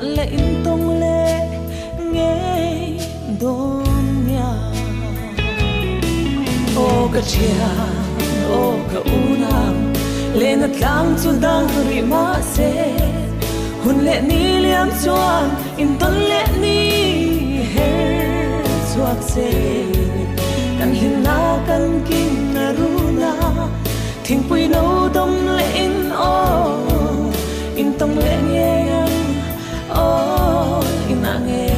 kan le in tong le nghe đôn nhà ô cả chia ô cả unam lên at lang chu dang ri ma se hun le ni liam chuan in ton le ni her chuak se kan hin na kan kin na runa thing pui no dom le in o in tong le nghe o in a nghe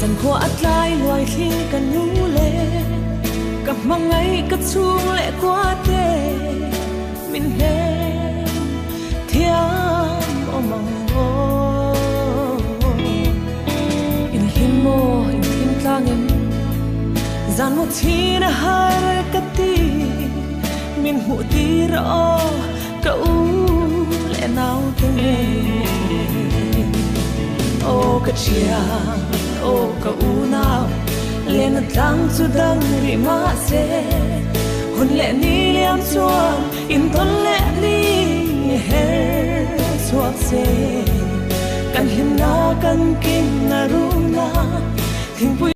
dần qua at lai loài thing kan nu le cặp mang ngay cất chuông lệ qua tê mình hen thiam o mang o in hin tlang em zan mo thi na har ka ti min hu ti ro ka u le nau te me o ka chia o ka u nau lên tlang chu dang ri ma se hun le ni liam chuan in ton le ni her chuak se kan hin na kan kin na ru na thing